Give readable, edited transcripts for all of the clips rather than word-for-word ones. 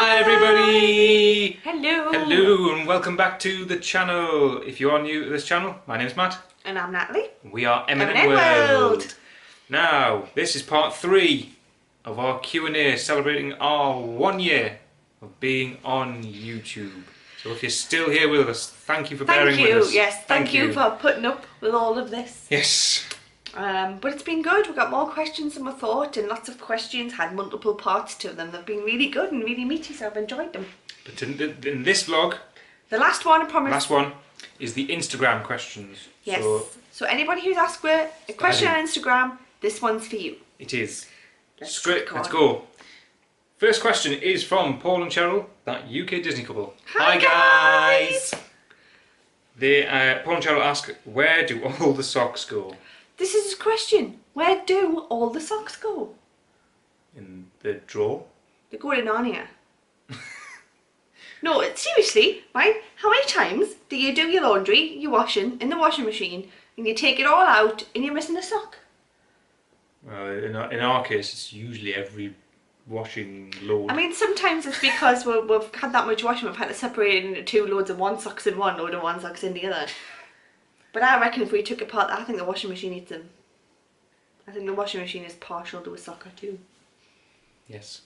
Hi everybody! Hello! Hello and welcome back to the channel. If you are new to this channel, my name's Matt. And I'm Natalie. We are M&M World. Now, this is part 3 of our Q&A celebrating our 1 year of being on YouTube. So if you're still here with us, thank you for bearing with us. Yes, thank you for putting up with all of this. Yes. But it's been good. We've got more questions than we thought, and lots of questions had multiple parts to them. They've been really good and really meaty, so I've enjoyed them. But in this vlog, the last one, I promise. Last one is the Instagram questions. Yes. So anybody who's asked for a question on Instagram, this one's for you. It is. Let's go. First question is from Paul and Cheryl, that UK Disney couple. Hi guys! Paul and Cheryl ask, where do all the socks go? This is a question. Where do all the socks go? In the drawer? They go in Narnia. No, seriously, right? How many times do you do your laundry, your washing, in the washing machine, and you take it all out and you're missing a sock? Well, in our case, it's usually every washing load. I mean, sometimes it's because we've had that much washing, we've had to separate it into 2 loads of 1 socks in one load and 1 socks in the other. But I reckon if we took apart, I think the washing machine eats them. I think the washing machine is partial to a sock or 2. Yes.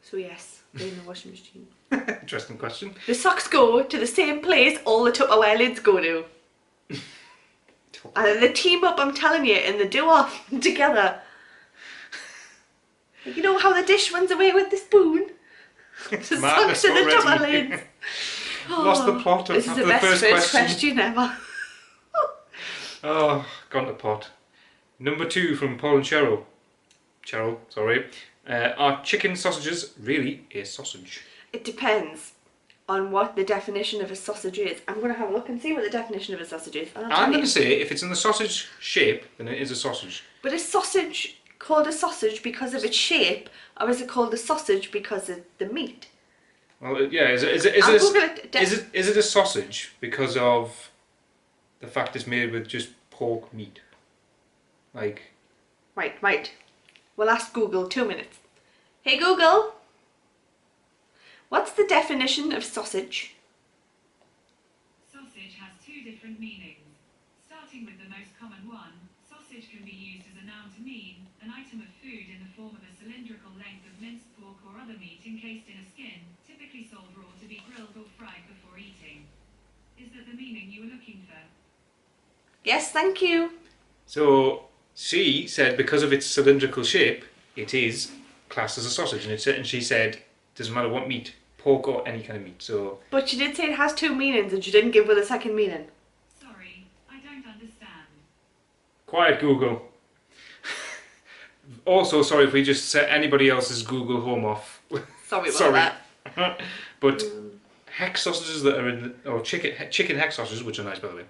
So yes, they're in the washing machine. Interesting question. The socks go to the same place all the Tupperware lids go to. And they team up, I'm telling you, and they do off together. You know how the dish runs away with the spoon? The socks and the Tupperware lids. Lost the plot of this is the best first question ever. Oh, gone to pot. Number 2 from Paul and Cheryl. Are chicken sausages really a sausage? It depends on what the definition of a sausage is. I'm going to have a look and see what the definition of a sausage is. I'm going to say if it's in the sausage shape, then it is a sausage. But is sausage called a sausage because of its shape, or is it called a sausage because of the meat? Well, yeah. Is it a sausage because of the fact it's made with just pork meat? Like. Right. We'll ask Google 2 minutes. Hey Google, what's the definition of sausage? Sausage has 2 different meanings. Starting with the most common one, sausage can be used as a noun to mean an item of food in the form of a cylindrical length of minced pork or other meat encased in a skin, typically sold raw to be grilled or fried before eating. Is that the meaning you were looking for? Yes, thank you. So she said because of its cylindrical shape, it is classed as a sausage, and she said doesn't matter what meat, pork or any kind of meat. So. But she did say it has 2 meanings, and she didn't give her the second meaning. Sorry, I don't understand. Quiet, Google. Also, sorry if we just set anybody else's Google home off. Sorry about that. But hex sausages that are in, or chicken hex sausages, which are nice by the way.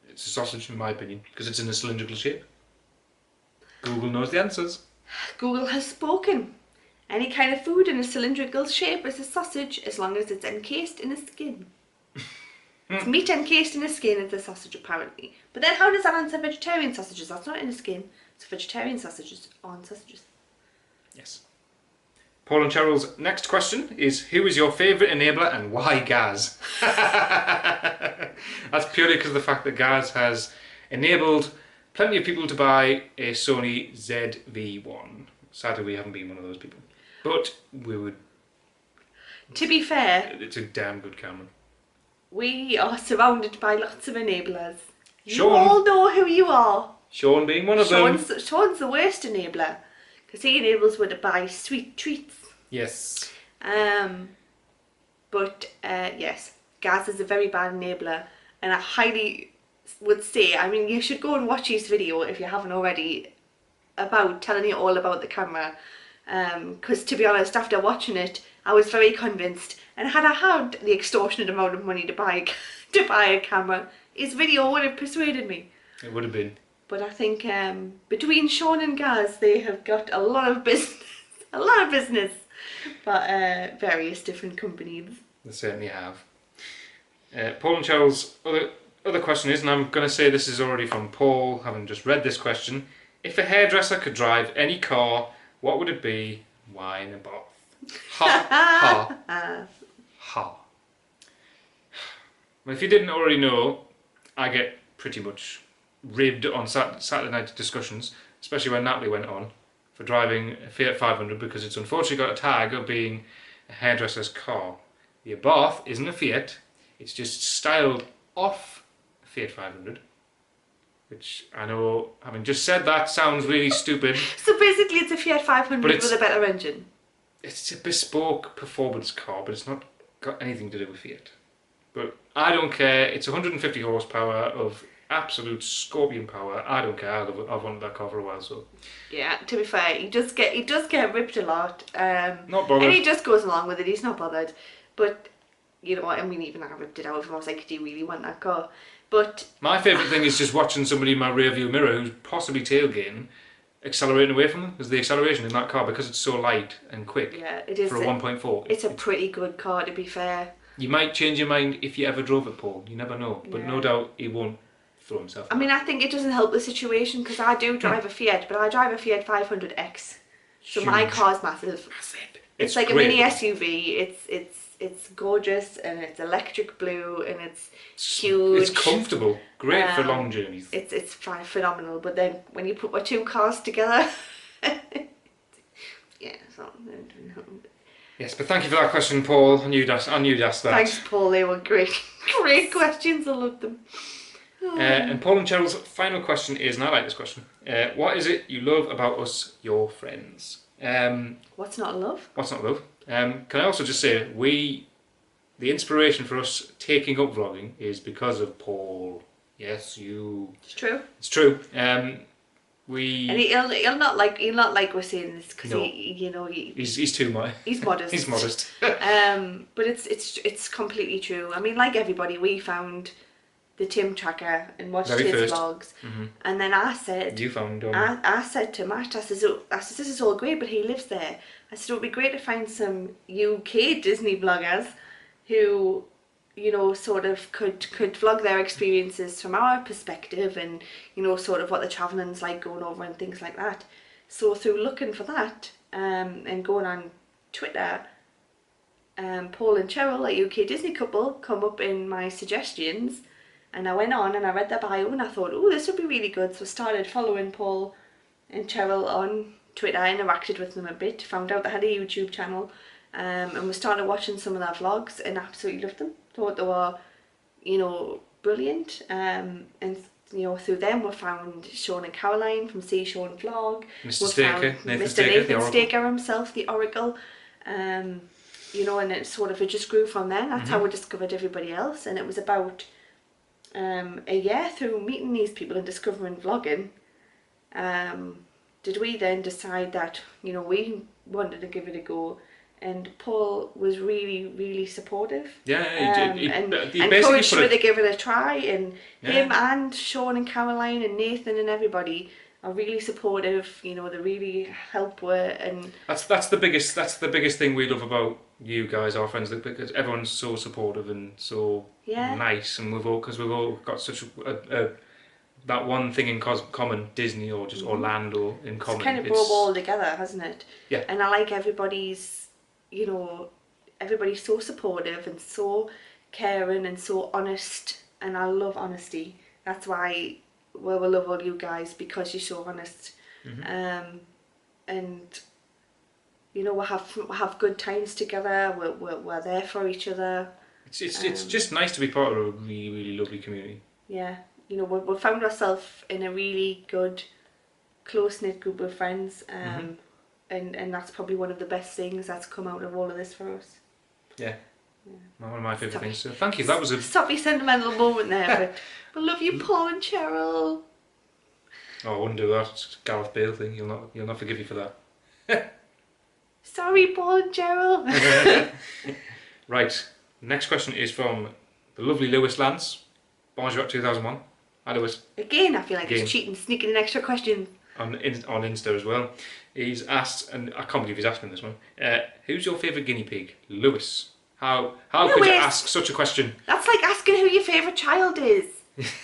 It's a sausage in my opinion because it's in a cylindrical shape. Google knows the answers. Google has spoken. Any kind of food in a cylindrical shape is a sausage as long as it's encased in a skin. It's meat encased in a skin is a sausage apparently. But then how does that answer vegetarian sausages? That's not in a skin. So vegetarian sausages aren't sausages. Yes. Paul and Cheryl's next question is, who is your favourite enabler and why Gaz? That's purely because of the fact that Gaz has enabled plenty of people to buy a Sony ZV-1. Sadly, we haven't been one of those people. But we would... To be fair... It's a damn good camera. We are surrounded by lots of enablers. Sean, you all know who you are. Sean being one of them. Sean's the worst enabler. Because he enables her to buy sweet treats. Yes. Yes, Gaz is a very bad enabler. And I highly would say, I mean, you should go and watch his video if you haven't already, about telling you all about the camera. Because to be honest, after watching it, I was very convinced. And had I had the extortionate amount of money to buy a camera, his video would have persuaded me. It would have been. But I think between Sean and Gaz, they have got a lot of business, but various different companies. They certainly have. Paul and Cheryl's other question is, and I'm going to say this is already from Paul, having just read this question. If a hairdresser could drive any car, what would it be? Why and a bath? Ha, ha, ha. Well, if you didn't already know, I get pretty much ribbed on Saturday night discussions, especially when Natalie went on, for driving a Fiat 500 because it's unfortunately got a tag of being a hairdresser's car. The Abarth isn't a Fiat, it's just styled off a Fiat 500, which I know, having just said that, sounds really stupid. So basically it's a Fiat 500 But with a better engine. It's a bespoke performance car, but it's not got anything to do with Fiat. But I don't care, it's 150 horsepower of absolute scorpion power. I don't care, I've wanted that car for a while, so. Yeah, to be fair, he does get ripped a lot. Not bothered. And he just goes along with it, he's not bothered. But, you know what, I mean, even I ripped it out of him, I was like, do you really want that car? But My favourite thing is just watching somebody in my rear view mirror who's possibly tailgating, accelerating away from them, because the acceleration in that car, because it's so light and quick, yeah, it is for a 1.4. it's a pretty good car, to be fair. You might change your mind if you ever drove it, Paul. You never know. But no doubt he won't throw himself. I mean, I think it doesn't help the situation because I do drive a Fiat, but I drive a Fiat 500X. So my Huge. car's massive. Massive. It's like great. a mini SUV. It's gorgeous and it's electric blue and it's huge. It's comfortable. Great for long journeys. It's phenomenal. But then when you put my two cars together, yeah. So Yes, but thank you for that question, Paul. I knew you'd ask that. thanks, Paul. They were great, great questions. I loved them. And Paul and Cheryl's final question is, and I like this question, what is it you love about us, your friends? What's not love? What's not love? Can I also just say, the inspiration for us taking up vlogging is because of Paul. Yes, you. It's true. It's true. And he'll not like we're saying this because No. he's too much. he's modest. He's modest. But it's completely true. I mean, like everybody, we found the Tim tracker and watched Very his first. vlogs, and then I said, You found I said to Matt, I said, this is all great, but he lives there. I said it would be great to find some UK Disney vloggers who, sort of could vlog their experiences from our perspective and, sort of what the travelling's like going over and things like that. So through looking for that and going on Twitter, Paul and Cheryl, a UK Disney couple, come up in my suggestions, and I went on and I read their bio and I thought, oh, this would be really good. So I started following Paul and Cheryl on Twitter, interacted with them a bit, found out they had a YouTube channel, and we started watching some of their vlogs and absolutely loved them. Thought they were, brilliant. And through them we found Sean and Caroline from See Sean Vlog. Mr. Staker, Mr. Nathan Staker himself, the Oracle. And it just grew from there. That's how we discovered everybody else. And it was about a year through meeting these people and discovering vlogging, did we then decide that we wanted to give it a go. And Paul was really, really supportive. Yeah, and encouraged me to give it a try. And him and Sean and Caroline and Nathan and everybody are really supportive. They really help with, and that's the biggest thing we love about you guys, our friends, because everyone's so supportive and so nice, and we've all got such that one thing in common, Disney or just Orlando in common. It's kind of brought all together, hasn't it? Yeah. And I like everybody's so supportive and so caring and so honest, and I love honesty. That's why we love all you guys, because you're so honest. And we have good times together. We're there for each other. It's just nice to be part of a really, really lovely community. Yeah, we found ourselves in a really good, close-knit group of friends. And that's probably one of the best things that's come out of all of this for us. Yeah. One of my favourite things. So thank you. That was a Soppy sentimental moment there, but we love you, Paul and Cheryl. Oh, I wouldn't do that. It's a Gareth Bale thing. He'll not forgive you for that. Sorry, Paul and Cheryl. Right. Next question is from the lovely Lewis Lance. Bonjour 2001. Hi, Lewis. Again, I feel like it's cheating, sneaking in extra questions. On Insta as well. He's asked, and I can't believe he's asking this one, who's your favourite guinea pig? Lewis. How could you ask such a question? That's like asking who your favourite child is.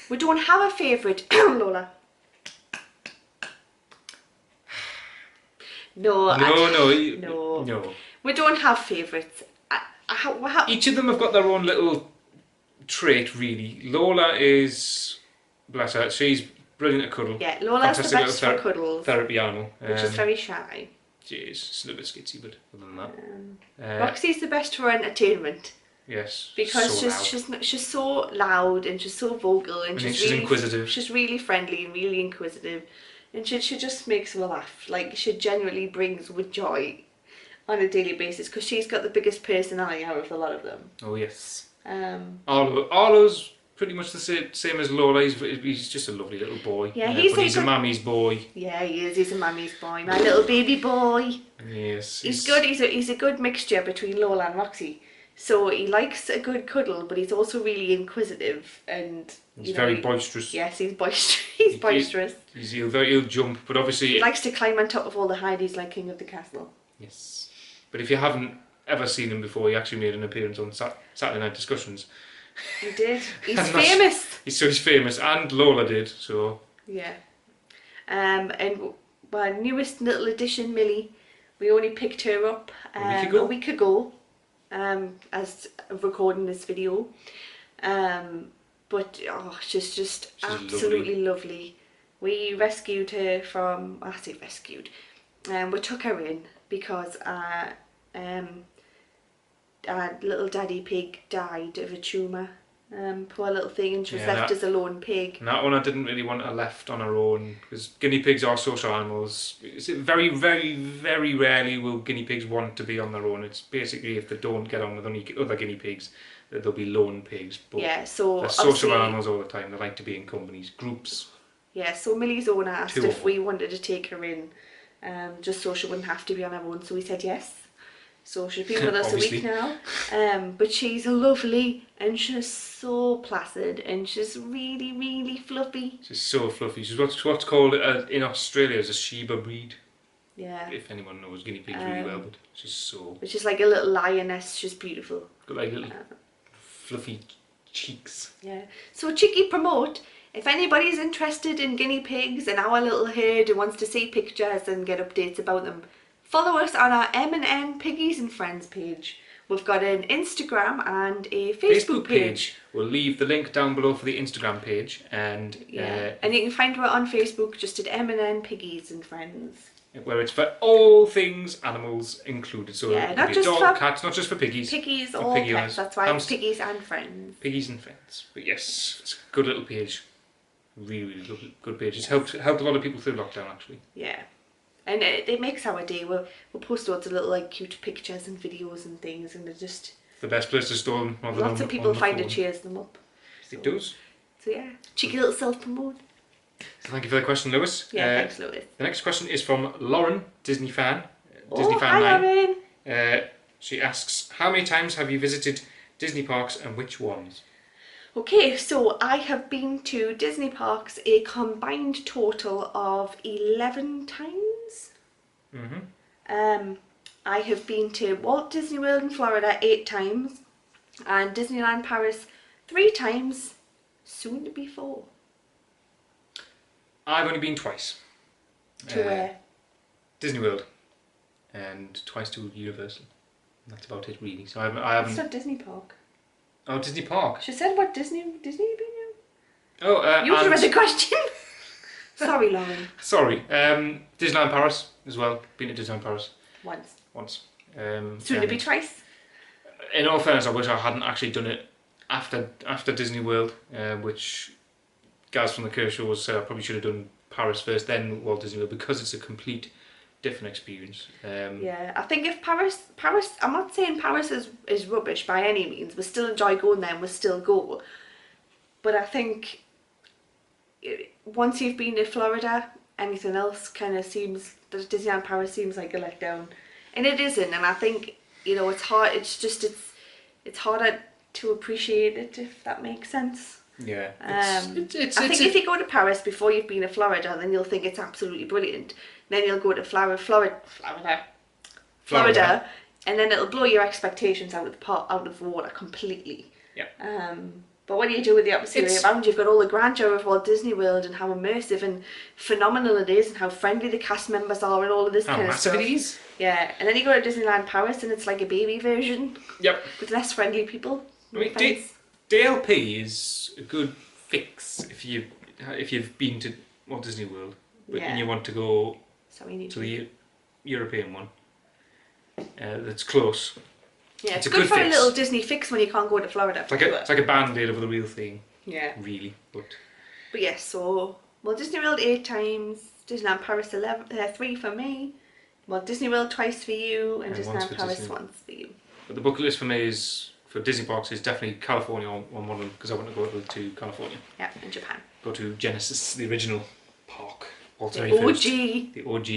We don't have a favourite. Lola. No. No. We don't have favourites. Each of them have got their own little trait, really. Lola is, bless her, she's brilliant at cuddle. Yeah, Lola's the Fantastic best for cuddles, therapy animal. which is very shy. She is. She's a little bit skitsy, but other than that. Roxy's the best for entertainment. Yes. Because so she's so loud and she's so vocal and she's really inquisitive. She's really friendly and really inquisitive, and she just makes me laugh. Like, she genuinely brings with joy on a daily basis because she's got the biggest personality out of a lot of them. Oh yes. Arlo's pretty much the same as Lola. He's just a lovely little boy. Yeah, he's a mammy's boy. Yeah, he is. He's a mammy's boy. My little baby boy. Yes. He's good. He's a good mixture between Lola and Roxy. So he likes a good cuddle, but he's also really inquisitive and he's very boisterous. Yes, he's boisterous. He's boisterous. He'll jump, but obviously he likes to climb on top of all the Heidi's like King of the Castle. Yes, but if you haven't ever seen him before, he actually made an appearance on Saturday Night Discussions. He did. He's famous. He's famous, and Lola did. So yeah. And our newest little addition, Millie, we only picked her up a week ago. As of recording this video, but she's just absolutely lovely. We rescued her from, I say rescued, we took her in because our little daddy pig died of a tumour. Poor little thing, and she was left as a lone pig. And that one I didn't really want her left on her own, because guinea pigs are social animals. It's very, very, very rarely will guinea pigs want to be on their own. It's basically if they don't get on with any other guinea pigs, that they'll be lone pigs. But yeah, so they're social animals all the time. They like to be in companies, groups. Yeah, so Millie's owner asked if we wanted to take her in, just so she wouldn't have to be on her own. So we said yes. So she's been with us a week now, but she's lovely and she's so placid and she's really, really fluffy. She's so fluffy. She's what's called in Australia as a Shiba breed. Yeah. If anyone knows guinea pigs really well, but she's so. But she's like a little lioness. She's beautiful. Got like little fluffy cheeks. Yeah. So cheeky promote. If anybody's interested in guinea pigs and our little herd and wants to see pictures and get updates about them, follow us on our M&N Piggies and Friends page. We've got an Instagram and a Facebook page. We'll leave the link down below for the Instagram page, and and you can find her on Facebook just at M&N Piggies and Friends. Where it's for all things animals included. So yeah, not just dog, cats, not just for piggies. Piggies, all pets. That's why it's Piggies and Friends. Piggies and Friends. But yes, it's a good little page. Really, really good page. It's helped a lot of people through lockdown, actually. Yeah. And it makes our day. We'll post lots of little like cute pictures and videos and things, and they're just the best place to store them. Lots of people find it cheers them up. It does. So yeah, cheeky little self-promote. So thank you for the question, Lewis. Yeah, thanks, Lewis. The next question is from Lauren, Disney fan. Hi, Lauren. She asks, how many times have you visited Disney parks and which ones? Okay, so I have been to Disney parks a combined total of 11 times. I have been to Walt Disney World in Florida 8 times and Disneyland Paris 3 times, soon to be 4. I've only been twice. To where? Disney World and twice to Universal. That's about it really. So I haven't. It's not Disney Park. Oh, Disney Park. She said what Disney you've been in? Oh, you read the question. Sorry, Lauren. Sorry. Disneyland Paris as well. Been to Disneyland Paris. Once. Soon to be twice. In all fairness, I wish I hadn't actually done it after Disney World, which guys from the Kerr show said I probably should have done Paris first, then Walt Disney World, because it's a complete different experience. Yeah, I think if Paris, I'm not saying Paris is rubbish by any means. We still enjoy going there and we still go. But I think once you've been to Florida, anything else kind of seems, Disneyland Paris seems like a letdown. And it isn't, and I think, it's hard, it's harder to appreciate it, if that makes sense. Yeah. I think if you go to Paris before you've been to Florida, then you'll think it's absolutely brilliant. Then you'll go to Florida, and then it'll blow your expectations out of the water completely. Yeah. But what do you do with the opposite way around? You've got all the grandeur of Walt Disney World and how immersive and phenomenal it is and how friendly the cast members are and all of this How kind of massive stuff. it is. Yeah, and then you go to Disneyland Paris and it's like a baby version Yep. with less friendly people. I mean, DLP is a good fix if you've been to Walt Disney World, and you want to go to the European one. That's close. Yeah, it's good for a little Disney fix when you can't go to Florida. It's like a band-aid over the real thing. Yeah. Really, but yes, so Walt Disney World 8 times, Disneyland Paris 3 for me, Walt Disney World twice for you, and Disneyland Paris once for you. But the bucket list for me for Disney parks is definitely California on one of them, because I want to go to California. Yeah, and Japan. Go to Genesis, the original park. The OG. The OG.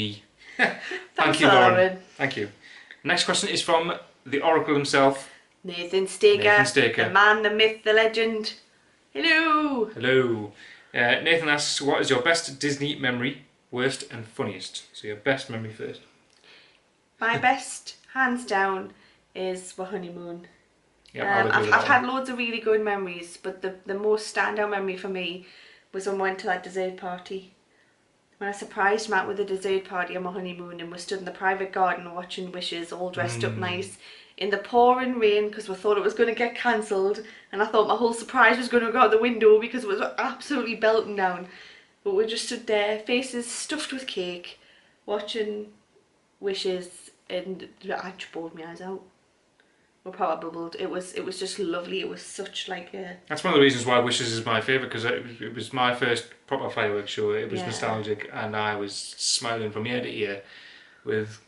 Thank you, Lauren. Thank you. Next question is from the Oracle himself. Nathan Staker. The man, the myth, the legend. Hello. Hello. Nathan asks, what is your best Disney memory, worst and funniest? So your best memory first. My best, hands down, is the honeymoon. Yeah, I've had loads of really good memories, but the most standout memory for me was when we went to that dessert party. When I surprised Matt with a dessert party on my honeymoon and we stood in the private garden watching Wishes, all dressed up nice, in the pouring rain because we thought it was going to get cancelled, and I thought my whole surprise was going to go out the window because it was absolutely belting down. But we just stood there, faces stuffed with cake, watching Wishes, and I just bawled my eyes out. We're probably it was just lovely. It was such like a... That's one of the reasons why Wishes is my favourite, because it was my first proper fireworks show. It was nostalgic, and I was smiling from ear to ear with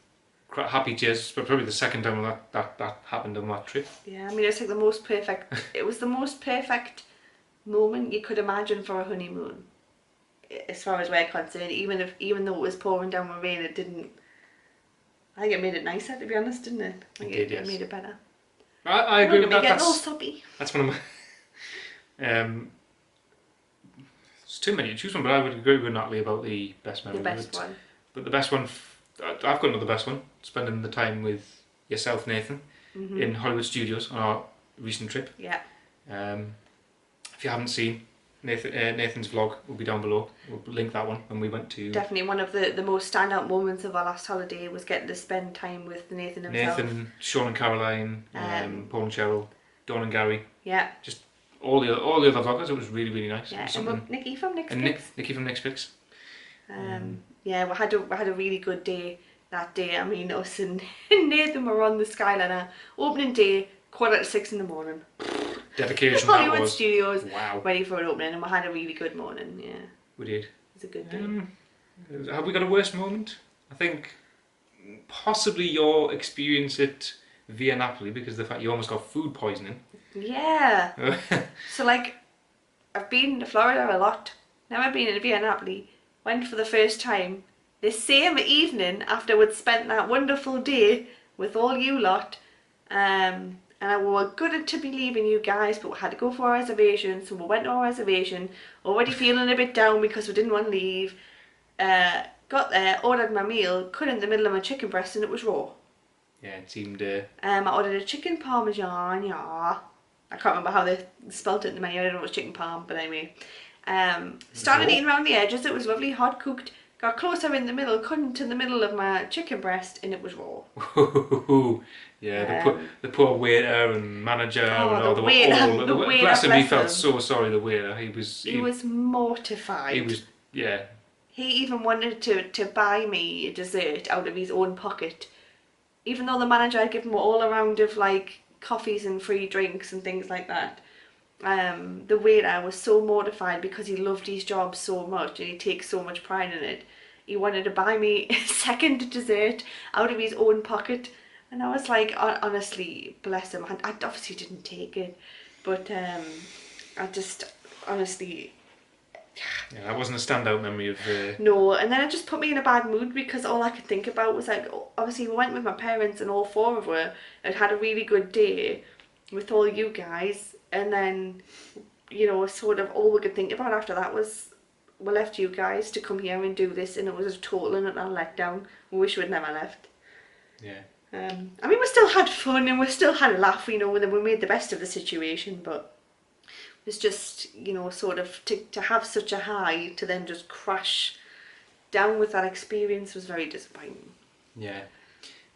quite happy tears. But probably the second time that happened on that trip. Yeah, I mean, it's like the most perfect. It was the most perfect moment you could imagine for a honeymoon, as far as we're concerned. Even though it was pouring down with rain, it didn't. I think it made it nicer, to be honest, didn't it? It made it better. I agree with that. That's one of my... there's too many to choose from, but I would agree with Natalie about the best memory. The best one. But the best one, I've got another best one, spending the time with yourself, Nathan, in Hollywood Studios on our recent trip. Yeah. If you haven't seen, Nathan's vlog will be down below. We'll link that one when we went to... Definitely one of the most standout moments of our last holiday was getting to spend time with Nathan himself. Nathan, Sean and Caroline, Paul and Cheryl, Dawn and Gary. Yeah. Just all the other vloggers. It was really, really nice. Yeah, and Nikki from Nick's Picks. Nikki from Nick's Picks. Yeah, we had a really good day that day. I mean, us and Nathan were on the Skyliner opening day, 5:45 in the morning. Dedication. Hollywood Studios. Wow. Ready for an opening, and we had a really good morning. Yeah. We did. It was a good day. Have we got a worse moment? I think possibly your experience at Via Napoli, because of the fact you almost got food poisoning. Yeah. So like, I've been to Florida a lot. Never been in Via Napoli. Went for the first time the same evening after we'd spent that wonderful day with all you lot. And we were good to be leaving you guys, but we had to go for a reservation, so we went to our reservation, already feeling a bit down because we didn't want to leave. Got there, ordered my meal, cut in the middle of my chicken breast, and it was raw. Yeah, it seemed... I ordered a chicken parmesan, yeah. I can't remember how they spelt it in the menu, I don't know if it was chicken parm, but anyway. Started eating around the edges, it was lovely, hot cooked. Got closer in the middle, cut into the middle of my chicken breast, and it was raw. Yeah, the poor waiter and manager and all the waiter, bless him, he felt so sorry, the waiter. He was mortified. He was, yeah. He even wanted to buy me a dessert out of his own pocket. Even though the manager had given him all around of like coffees and free drinks and things like that. The waiter was so mortified because he loved his job so much and he takes so much pride in it. He wanted to buy me a second dessert out of his own pocket. And I was like, honestly, bless him. I obviously didn't take it. But I just, honestly... Yeah, that wasn't a standout memory of... No, and then it just put me in a bad mood because all I could think about was like, obviously we went with my parents and all four of us and had a really good day with all you guys. And then, you know, sort of all we could think about after that was we left you guys to come here and do this, and it was a total and utter letdown. We wish we'd never left. Yeah. I mean, we still had fun and we still had a laugh, you know, and then we made the best of the situation, but It's just, you know, sort of to have such a high to then just crash down with that experience was very disappointing. Yeah.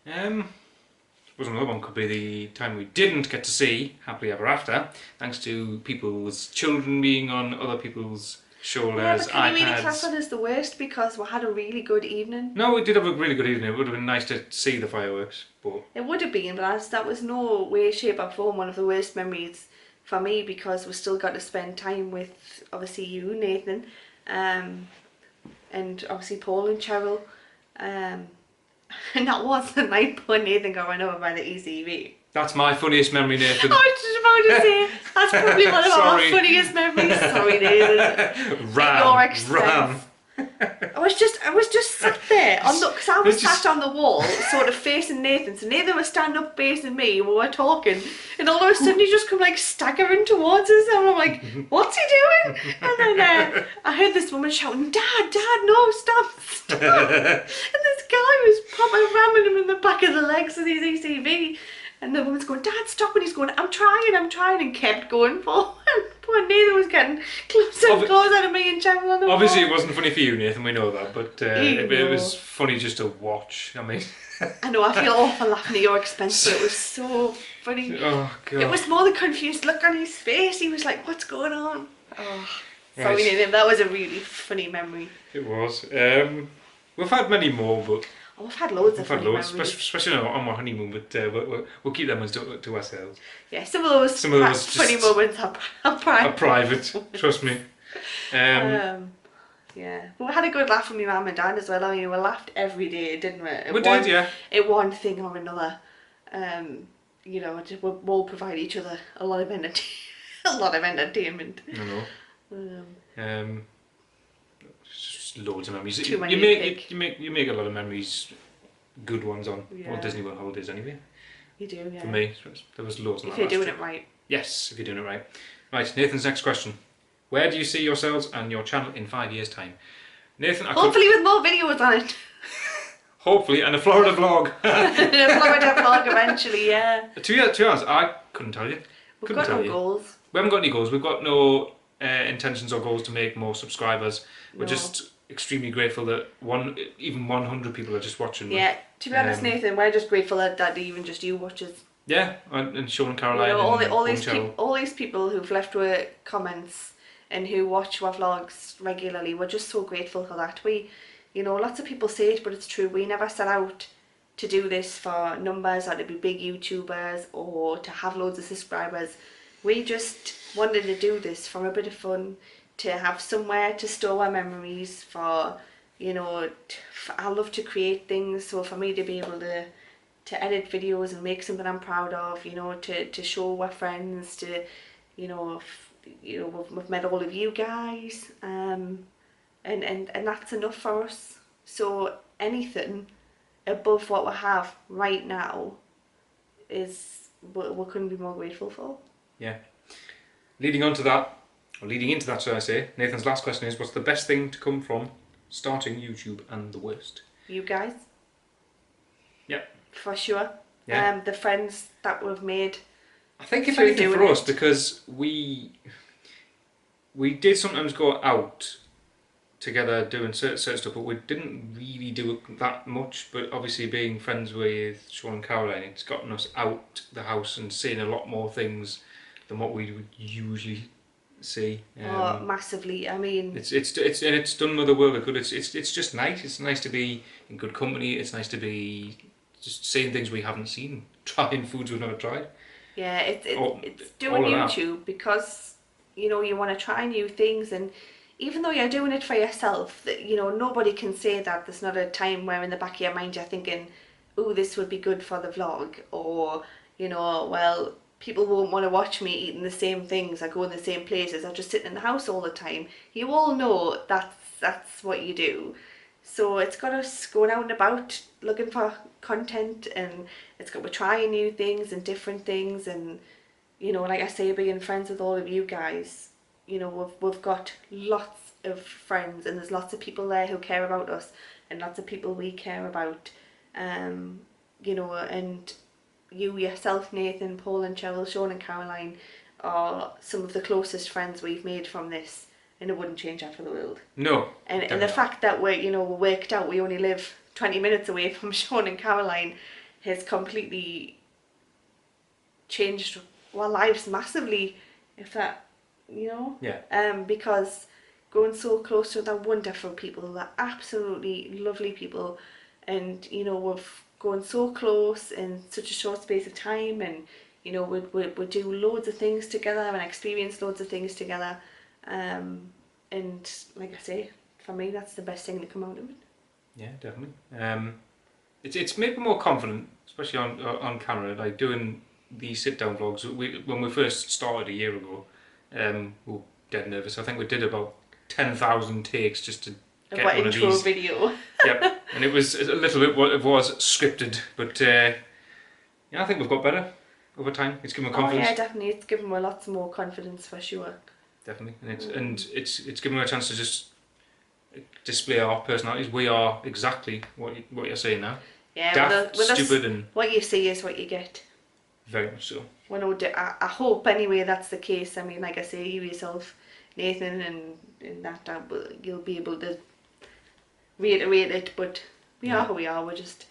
Suppose another one could be the time we didn't get to see Happily Ever After, thanks to people's children being on other people's Yeah, shoulders, but can you really class iPads. that as the worst because we had a really good evening? No, we did have a really good evening. It would have been nice to see the fireworks, but It would have been, but that was no way, shape or form one of the worst memories for me because we still got to spend time with obviously you, Nathan, and obviously Paul and Cheryl. And that was the night poor Nathan got run over by the ECV. that's my funniest memory, Nathan. I was just about to say, that's probably one of our Sorry. funniest memories. Sorry, Nathan. At your Ram. expense. I was just sat there on the, because I was It's just- sat on the wall, sort of facing Nathan. So Nathan was standing up facing me. We were talking, and all of a sudden he just come like staggering towards us, and I'm like, "What's he doing?" And then I heard this woman shouting, "Dad, Dad, no, stop, stop!" And this guy was proper ramming him in the back of the legs with his ECV. And the woman's going, "Dad, stop!" And he's going, I'm trying," and kept going forward. Poor Nathan was getting closer and closer to me and Cheryl on the Obviously, wall. it wasn't funny for you, Nathan. We know that, but it was funny just to watch. I mean, I know, I feel awful laughing at your expense, but it was so funny. oh god. It was more the confused look on his face. He was like, "What's going on?" Oh, sorry, Right. Nathan. That was a really funny memory. It was. We've had many more, but Oh, we've had loads we've of had funny loads, memories. especially on my honeymoon. But we'll keep them ones to ourselves. Yeah, some of those funny just moments are Are private. private, trust me. Yeah, but we had a good laugh with my mum and dad as well. I mean, we laughed every day, didn't we? We did, yeah. At one thing or another. You know, we'll provide each other a lot of entertainment. I know. Um, Just loads of memories. Too many You to make a lot of memories, good ones on Yeah. Disney World holidays anyway. you do, yeah. For me, there was loads of If that you're last doing trip. it right. Yes, if you're doing it right. Right, Nathan's next question. Where do you see yourselves and your channel in 5 years' time? Nathan, Hopefully with more videos on it. hopefully, and a Florida vlog. A Florida vlog eventually, yeah. To be honest, I couldn't tell you. We've Couldn't got tell no you. goals. We haven't got any goals. We've got no intentions or goals to make more subscribers. We're No. just extremely grateful that even 100 people are just watching. Yeah, to be honest, Um, Nathan, we're just grateful that even just you watches. Yeah, and Sean and You Caroline know, and all these people who've left with comments and who watch our vlogs regularly, we're just so grateful for that. You know, lots of people say it, but it's true. We never set out to do this for numbers or to be big YouTubers or to have loads of subscribers. We just wanted to do this for a bit of fun, to have somewhere to store our memories for, you know, I love to create things, so for me to be able to edit videos and make something I'm proud of, you know, to show our friends, to, you know, we've met all of you guys, and that's enough for us. So anything above what we have right now is we couldn't be more grateful for. Yeah. Leading into that, should I say, Nathan's last question is, what's the best thing to come from starting YouTube and the worst? You guys. Yep. For sure. Yeah. The friends that we've made. I think if through anything for doing us, it. because we did sometimes go out together doing certain stuff, but we didn't really do it that much. But obviously being friends with Sean and Caroline, it's gotten us out the house and seeing a lot more things than what we would usually see. Massively. I mean, It's done with the world of good. It's just nice. It's nice to be in good company. It's nice to be just seeing things we haven't seen, trying foods we've never tried. yeah, it's all doing of that. YouTube because, you know, you want to try new things, and even though you're doing it for yourself, that, you know, nobody can say that there's not a time where in the back of your mind you're thinking, oh, this would be good for the vlog, or, you know, well, people won't want to watch me eating the same things or going the same places or just sitting in the house all the time. You all know that's what you do. So it's got us going out and about looking for content, and we're trying new things and different things, and, you know, like I say, being friends with all of you guys, you know, we've got lots of friends, and there's lots of people there who care about us, and lots of people we care about, you know, and you yourself, Nathan, Paul and Cheryl, Sean and Caroline, are some of the closest friends we've made from this, and it wouldn't change that for the world. No. And the definitely fact that we're worked out, we only live 20 minutes away from Sean and Caroline, has completely changed our lives massively, if that, Yeah. because going so close to them wonderful people, they're absolutely lovely people, and we've gone so close in such a short space of time, and we do loads of things together and experience loads of things together, and like I say, for me that's the best thing to come out of it. Yeah, definitely. It's made me more confident, especially on camera. Like doing these sit down vlogs. When we first started a year ago, we were dead nervous. I think we did about 10,000 takes just to get What one intro of these. video. Yep, and it was a little bit what it was scripted, but yeah, I think we've got better over time. It's given me confidence. Oh yeah, definitely, it's given me lots more confidence for sure. Definitely, and it's given me a chance to just display our personalities. We are exactly what you're saying now. Yeah, Daft, with us, stupid, and what you see is what you get. very much so. Well, I hope anyway that's the case. I mean, like I say, you yourself, Nathan, and that you'll be able to reiterate it. But we are who we are. We're just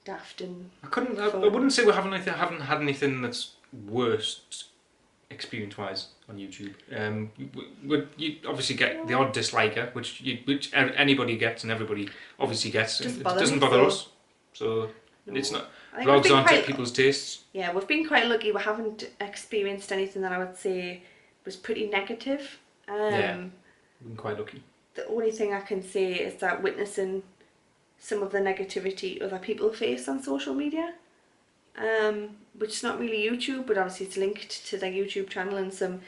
daft and. I wouldn't say we haven't had anything that's worst experience-wise on YouTube. You obviously get the odd disliker, which anybody gets and everybody obviously gets. It doesn't bother us. So no. It's not. Vlogs aren't to people's tastes. Yeah, we've been quite lucky. We haven't experienced anything that I would say was pretty negative. Yeah, we've been quite lucky. The only thing I can say is that witnessing some of the negativity other people face on social media, which is not really YouTube, but obviously it's linked to their YouTube channel, and some,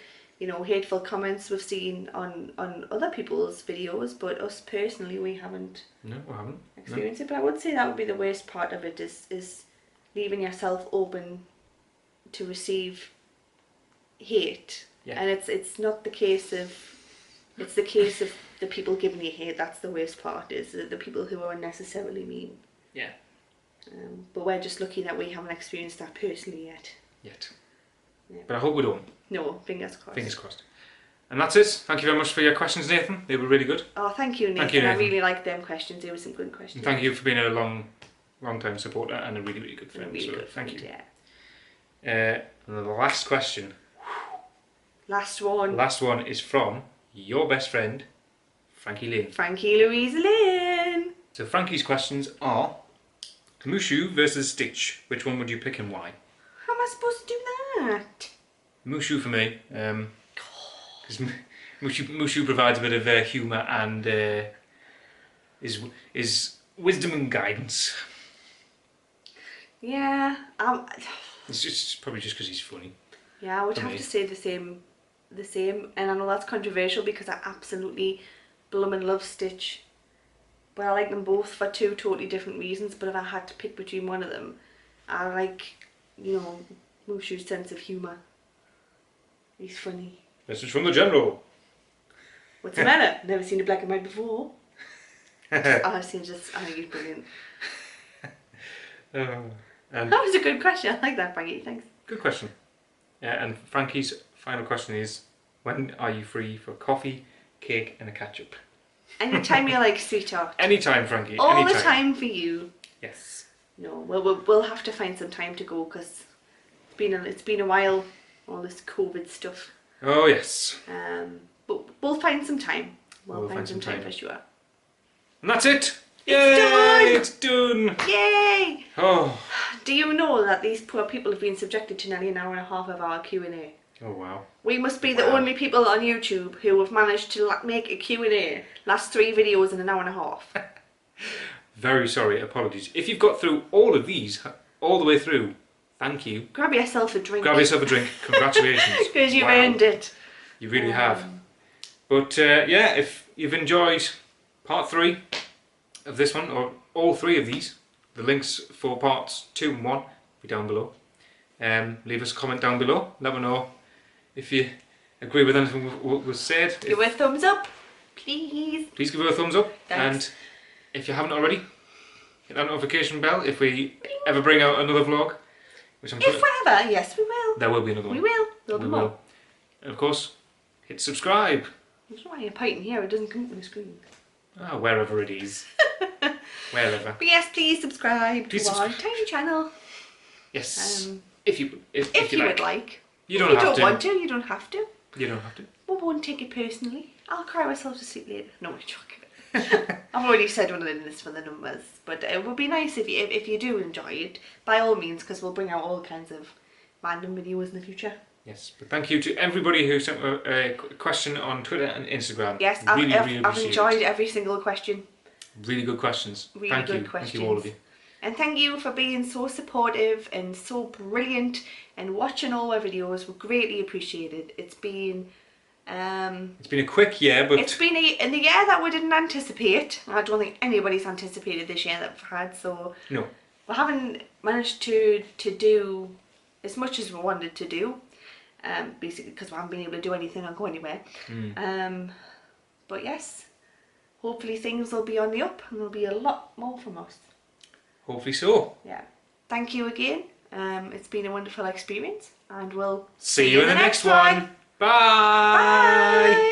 hateful comments we've seen on other people's videos, but us personally, we haven't. No, we haven't experienced it. But I would say that would be the worst part of it, is leaving yourself open to receive hate. Yeah. And it's not the case of, it's the case of the people giving you hate. That's the worst part, is the people who are unnecessarily mean. Yeah. But we're just lucky that we haven't experienced that personally yet. Yeah. But I hope we don't. No, fingers crossed. Fingers crossed. And that's it. Thank you very much for your questions, Nathan. They were really good. Oh, thank you, Nathan. Thank you, Nathan. I really liked them questions. They were some good questions. And thank you for being a long time supporter and a really, really good friend. Really good friend, thank you. Yeah. And the last question. Last one. Last one is from your best friend, Frankie Lynn. Frankie Louise Lynn. So Frankie's questions are: Mushu versus Stitch. Which one would you pick and why? How am I supposed to do that? Mushu for me. Because Mushu provides a bit of humour and is wisdom and guidance. Yeah, It's just probably just because he's funny. Yeah, I would have to say the same, and I know that's controversial because I absolutely bloomin' love Stitch, but I like them both for two totally different reasons. But if I had to pick between one of them, I like, Mushu's sense of humour. He's funny. Message from the General. What's the matter? Never seen a black and white before. Honestly, I think he's brilliant. And that was a good question. I like that, Frankie. Thanks. Good question. Yeah, and Frankie's final question is: when are you free for coffee, cake, and a ketchup? Anytime you like, sweetheart. Anytime, Frankie. All anytime. the time for you. Yes. No, we'll have to find some time to go because it's been a while. All this COVID stuff. Oh yes. But we'll find some time. We'll find some time for sure. And that's it. It's done. It's done. Yay! Oh. Do you know that these poor people have been subjected to nearly an hour and a half of our Q&A? Oh wow. We must be the only people on YouTube who have managed to make a Q&A last 3 videos in an hour and a half. Very sorry. Apologies. If you've got through all of these, all the way through, thank you. Grab yourself a drink. Grab yourself a drink. Congratulations. Because you've earned it. You really have. But yeah, if you've enjoyed part 3 of this one, or all 3 of these, the links for parts 2 and 1 will be down below. Leave us a comment down below. Let me know if you agree with anything what was said. Give us a thumbs up, please. Please give us a thumbs up. Thanks. And if you haven't already, hit that notification bell if we ever bring out another vlog. Which I'm If we ever, yes we will. There will be another one. We will. there'll be We more. will. And of course, hit subscribe. I don't know why you're pointing here, it doesn't come up on the screen. Wherever it is. Wherever. But yes, please subscribe Please to our subscribe. tiny channel. Yes. Um, if you would like. You If don't you have don't to. want to, you don't have to. You don't have to. We won't take it personally. I'll cry myself to sleep later. No, I'm joking. I've already said one of this for the numbers, but it would be nice if you do enjoy it, by all means, because we'll bring out all kinds of random videos in the future. Yes, but thank you to everybody who sent a question on Twitter and Instagram. Yes, really I've appreciate enjoyed it. every single question. Really good questions. Really Thank good you. questions. Thank you, all of you. And thank you for being so supportive and so brilliant and watching all our videos. We greatly appreciate it. It's been a quick year, but it's been in the year that we didn't anticipate. I don't think anybody's anticipated this year that we've had, so no. we haven't managed to do as much as we wanted to do, basically because we haven't been able to do anything or go anywhere. But yes, hopefully things will be on the up and there'll be a lot more from us. Hopefully so. Yeah. Thank you again. It's been a wonderful experience, and we'll See you in the next one. Bye. Bye.